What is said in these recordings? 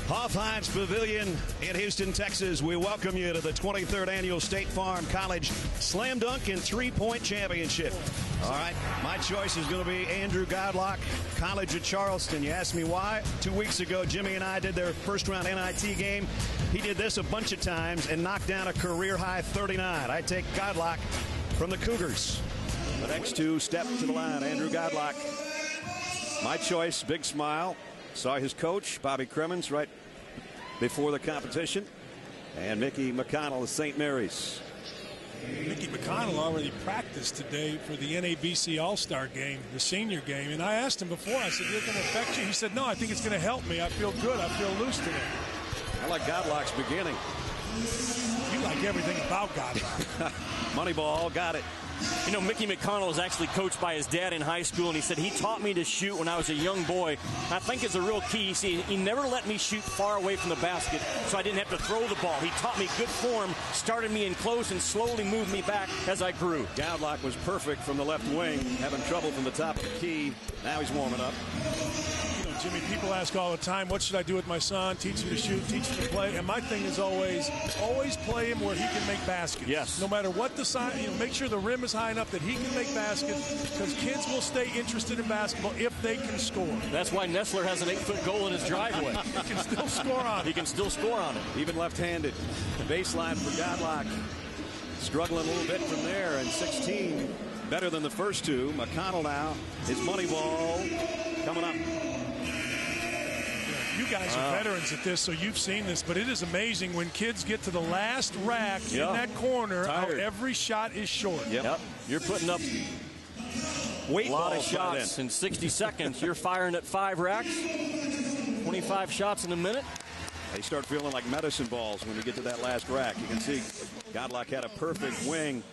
Hawthorne's Pavilion in Houston, Texas. We welcome you to the 23rd Annual State Farm College Slam Dunk and Three-Point Championship. All right, my choice is going to be Andrew Goudelock, College of Charleston. You asked me why? 2 weeks ago, Jimmy and I did their first-round NIT game. He did this a bunch of times and knocked down a career-high 39. I take Goudelock from the Cougars. The next two step to the line. Andrew Goudelock, my choice, big smile. Saw his coach, Bobby Cremens, right before the competition. And Mickey McConnell of St. Mary's. Mickey McConnell already practiced today for the NABC All-Star game, the senior game. And I asked him before, I said, "Is it going to affect you?" He said, "No, I think it's going to help me. I feel good. I feel loose today." I like Goudelock's beginning. You like everything about Goudelock. Moneyball, got it. You know, Mickey McConnell was actually coached by his dad in high school, and he said he taught me to shoot when I was a young boy. I think it's a real key. See, he never let me shoot far away from the basket, so I didn't have to throw the ball. He taught me good form, started me in close, and slowly moved me back as I grew. Goudelock was perfect from the left wing, having trouble from the top of the key. Now he's warming up. You know, Jimmy, people ask all the time, what should I do with my son? Teach him to shoot, teach him to play. And my thing is always play him where he can make baskets. Yes. No matter what the sign, make sure the rim is high enough that he can make baskets, because kids will stay interested in basketball if they can score. That's why Nessler has an 8-foot goal in his driveway. He can still score on it. He can still score on it. Even left-handed. Baseline for Goudelock. Struggling a little bit from there, and 16 better than the first two. McConnell now, his money ball coming up. You guys are veterans at this, so you've seen this, but it is amazing when kids get to the last rack in that corner, how every shot is short. Yep. You're putting up a lot of shots in 60 seconds. You're firing at 5 racks, 25 shots in a minute. They start feeling like medicine balls when you get to that last rack. You can see Goudelock had a perfect wing,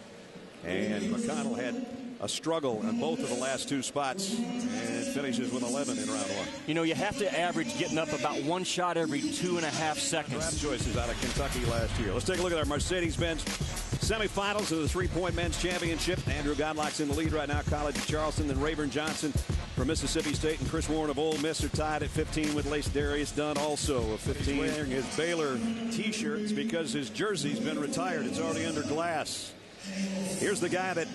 and McConnell had a struggle in both of the last two spots, and finishes with 11 in round one. You know, you have to average getting up about one shot every 2.5 seconds. Draft choices out of Kentucky last year. Let's take a look at our Mercedes-Benz semifinals of the three-point men's championship. Andrew Goudelock's in the lead right now. College of Charleston, then Rayburn Johnson from Mississippi State and Chris Warren of Ole Miss are tied at 15 with Lace Darius Dunn also of 15. He's wearing his Baylor t-shirt. It's because his jersey's been retired. It's already under glass. Here's the guy that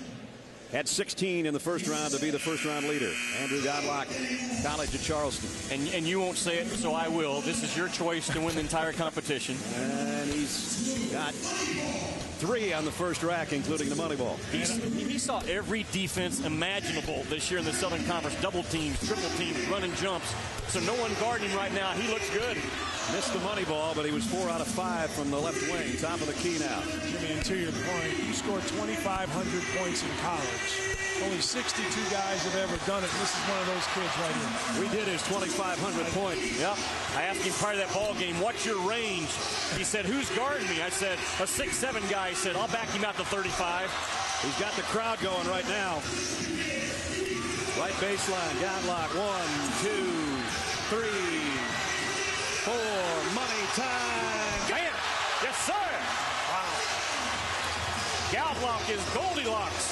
had 16 in the first round to be the first-round leader. Andrew Goudelock, College of Charleston. And you won't say it, so I will. This is your choice to win the entire competition. And he's got 3 on the first rack, including the money ball. He saw every defense imaginable this year in the Southern Conference. Double teams, triple teams, running jumps. So no one guarding him right now. He looks good. Missed the money ball, but he was 4 out of 5 from the left wing. Top of the key now. Jimmy, and to your point, you scored 2,500 points in college. Only 62 guys have ever done it. This is one of those kids right here. We did his 2,500 point. Yep. I asked him prior to that ball game, what's your range? He said, who's guarding me? I said, a 6'7" guy. He said, I'll back him out to 35. He's got the crowd going right now. Right baseline. Goudelock. 1, 2, 3, 4. Money time. Bam! Yes, sir. Wow. Goudelock is Goldilocks.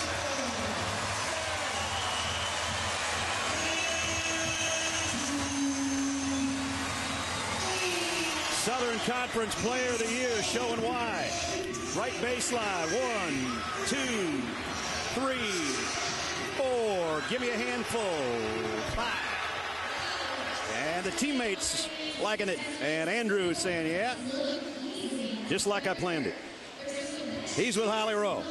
Southern Conference Player of the Year, showing why. Right baseline. 1, 2, 3, 4. Give me a handful. 5. And the teammates liking it. And Andrew is saying, yeah, just like I planned it. He's with Holly Rowe.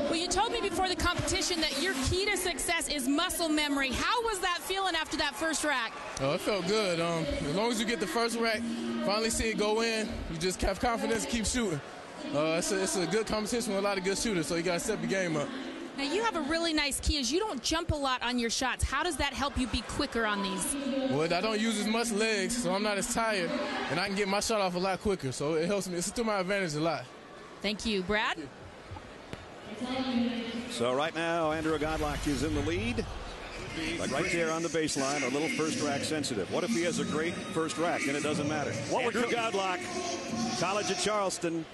Well, you told me before the competition that your key to success is muscle memory. How was that feeling after that first rack? Oh, it felt good. As long as you get the first rack, finally see it go in, you just have confidence and keep shooting. It's a good competition with a lot of good shooters, so you got to step your game up. Now, you have a really nice key is you don't jump a lot on your shots. How does that help you be quicker on these? Well, I don't use as much legs, so I'm not as tired, and I can get my shot off a lot quicker, so it helps me. It's to my advantage a lot. Thank you. Brad? So right now, Andrew Goudelock is in the lead. Like right there on the baseline, a little first rack sensitive. What if he has a great first rack and it doesn't matter? Andrew Goudelock, College of Charleston.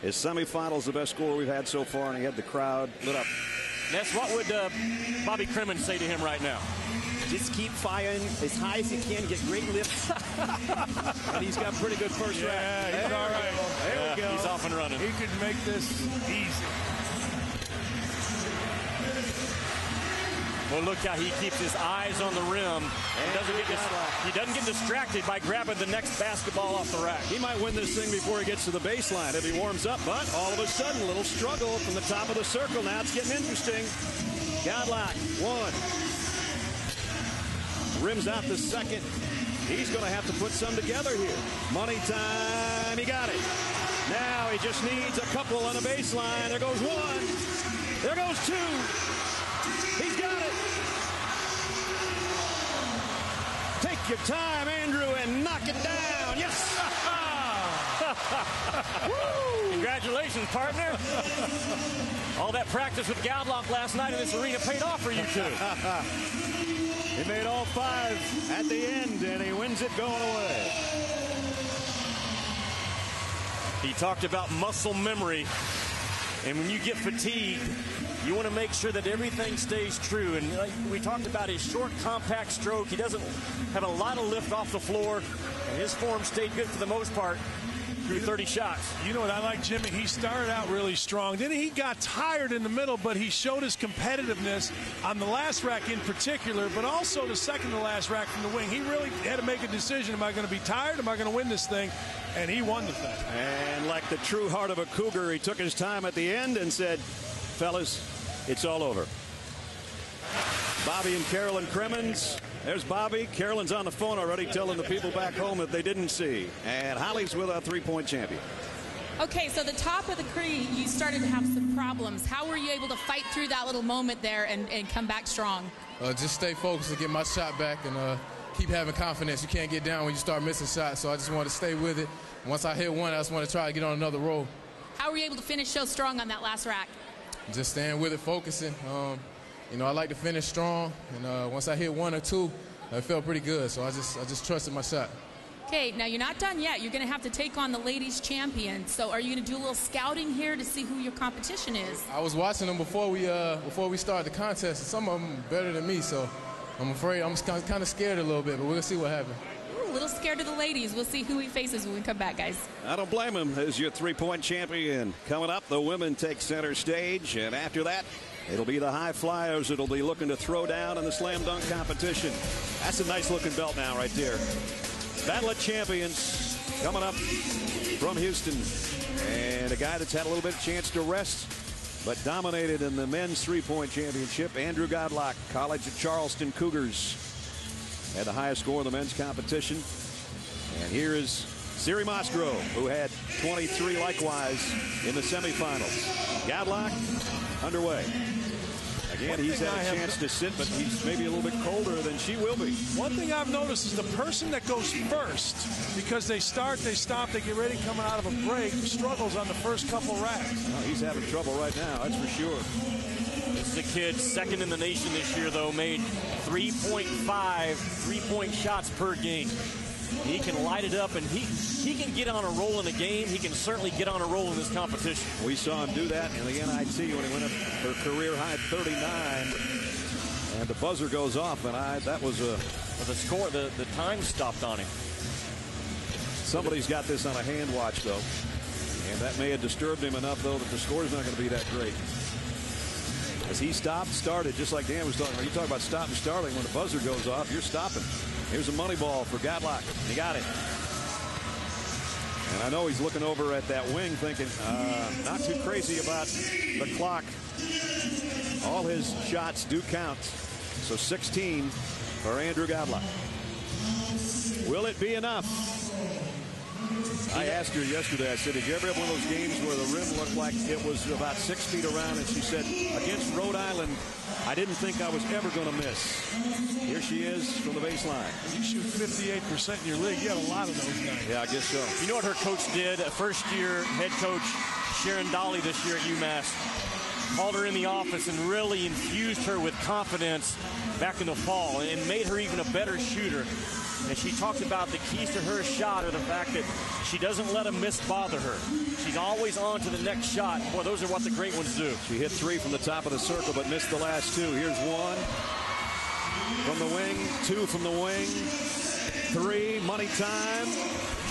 His semifinals, the best score we've had so far, and he had the crowd lit up. Ness, what would Bobby Crimmins say to him right now? Just keep firing as high as you can, get great lifts. And he's got pretty good first rack. Yeah, he's all right. There we go. He's off and running. He could make this easy. Well, look how he keeps his eyes on the rim. He doesn't get distracted by grabbing the next basketball off the rack. He might win this thing before he gets to the baseline if he warms up, but all of a sudden, a little struggle from the top of the circle. Now it's getting interesting. Goudelock, one. Rims out the second. He's going to have to put some together here. Money time. He got it. Now he just needs a couple on the baseline. There goes one. There goes two. He's got it. Take your time, Andrew, and knock it down. Yes. Woo! Congratulations, partner. All that practice with Goudelock last night in this arena paid off for you two. He made all five at the end, and he wins it going away. He talked about muscle memory, and when you get fatigued, you want to make sure that everything stays true. And like we talked about his short, compact stroke. He doesn't have a lot of lift off the floor, and his form stayed good for the most part through 30 shots. You know what I like, Jimmy? He started out really strong. Then he got tired in the middle, but he showed his competitiveness on the last rack in particular, but also the second to last rack from the wing. He really had to make a decision. Am I going to be tired? Am I going to win this thing? And he won the thing. And like the true heart of a Cougar, he took his time at the end and said, fellas, it's all over. Bobby and Carolyn Crimmins. There's Bobby. Carolyn's on the phone already telling the people back home that they didn't see. And Holly's with our three-point champion. Okay, so the top of the key, you started to have some problems. How were you able to fight through that little moment there and come back strong? Just stay focused and get my shot back and keep having confidence. You can't get down when you start missing shots, so I just want to stay with it. Once I hit one, I just want to try to get on another roll. How were you able to finish so strong on that last rack? Just staying with it, focusing. You know, I like to finish strong, and once I hit one or two, it felt pretty good, so I just trusted my shot. Okay, now you're not done yet. You're going to have to take on the ladies' champion. So are you going to do a little scouting here to see who your competition is? I was watching them before we started the contest, and some of them better than me, so I'm afraid I'm kind of scared a little bit, but we'll see what happens. We're a little scared of the ladies. We'll see who he faces when we come back, guys. I don't blame him. As your three-point champion. Coming up, the women take center stage, and after that, it'll be the high flyers that'll be looking to throw down in the slam dunk competition. That's a nice-looking belt now right there. Battle of Champions coming up from Houston. And a guy that's had a little bit of chance to rest, but dominated in the men's three-point championship, Andrew Goudelock, College of Charleston Cougars. Had the highest score in the men's competition. And here is Siri Mosgrove, who had 23 likewise in the semifinals. Goudelock underway. Again, he's had a chance to sit, but he's maybe a little bit colder than she will be. One thing I've noticed is the person that goes first, because they start, they stop, they get ready coming out of a break, struggles on the first couple racks. Well, he's having trouble right now, that's for sure. This is a kid second in the nation this year, though, made 3.5 three-point shots per game. He can light it up, and he can get on a roll in a game. He can certainly get on a roll in this competition. We saw him do that in the NIT when he went up for career high 39, and the buzzer goes off, and that was a... Well, the score, the time stopped on him. Somebody's got this on a hand watch, though, and that may have disturbed him enough, though, that the score's not going to be that great. As he stopped, started, just like Dan was talking about. You talk about stop and starting. When the buzzer goes off, you're stopping. Here's a money ball for Goudelock. He got it. And I know he's looking over at that wing thinking, not too crazy about the clock. All his shots do count. So 16 for Andrew Goudelock. Will it be enough? I asked her yesterday, I said, did you ever have one of those games where the rim looked like it was about 6 feet around? And she said, against Rhode Island, I didn't think I was ever going to miss. Here she is from the baseline. You shoot 58% in your league. You have a lot of those guys. Yeah, I guess so. You know what her coach did? First-year head coach Sharon Dolly this year at UMass called her in the office and really infused her with confidence back in the fall and made her even a better shooter. And she talks about the keys to her shot are the fact that she doesn't let a miss bother her. She's always on to the next shot. Boy, those are what the great ones do. She hit 3 from the top of the circle, but missed the last 2. Here's 1 from the wing, 2 from the wing, 3, money time.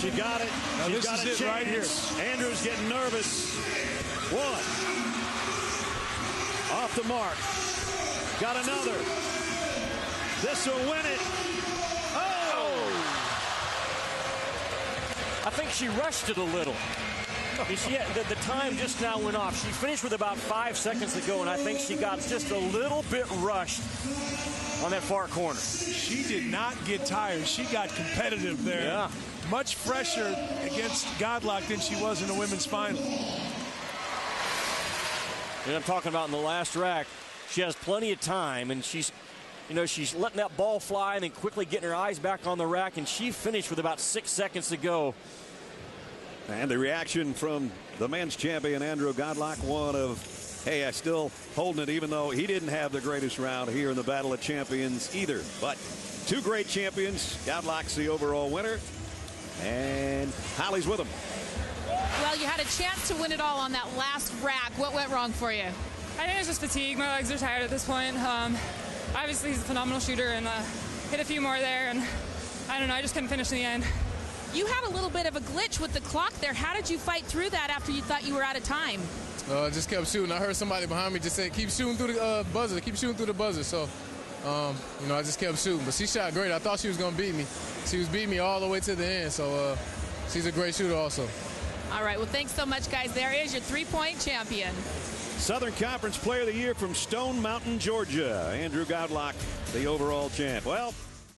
She got it. Now She's got a chance. right here. Andrews getting nervous. 1. Off the mark. Got another. This will win it. Oh! I think she rushed it a little. The time just now went off. She finished with about 5 seconds to go, and I think she got just a little bit rushed on that far corner. She did not get tired. She got competitive there. Yeah. Much fresher against Goudelock than she was in the women's final. And I'm talking about in the last rack, she has plenty of time, and she's letting that ball fly and then quickly getting her eyes back on the rack, and she finished with about 6 seconds to go. And the reaction from the men's champion, Andrew Goudelock, one of, hey, I still holding it, even though he didn't have the greatest round here in the Battle of Champions either. But 2 great champions. Goudelock's the overall winner, and Holly's with him. Well, you had a chance to win it all on that last rack. What went wrong for you? I think it's just fatigue. My legs are tired at this point. Obviously, he's a phenomenal shooter and hit a few more there, and I don't know, I just couldn't finish in the end. You had a little bit of a glitch with the clock there. How did you fight through that after you thought you were out of time? Just kept shooting. I heard somebody behind me just say, keep shooting through the buzzer, keep shooting through the buzzer. So, I just kept shooting. But she shot great. I thought she was going to beat me. She was beating me all the way to the end. So, she's a great shooter also. All right, well, thanks so much, guys. There is your 3-point champion. Southern Conference Player of the Year from Stone Mountain, Georgia. Andrew Goudelock, the overall champ. Well,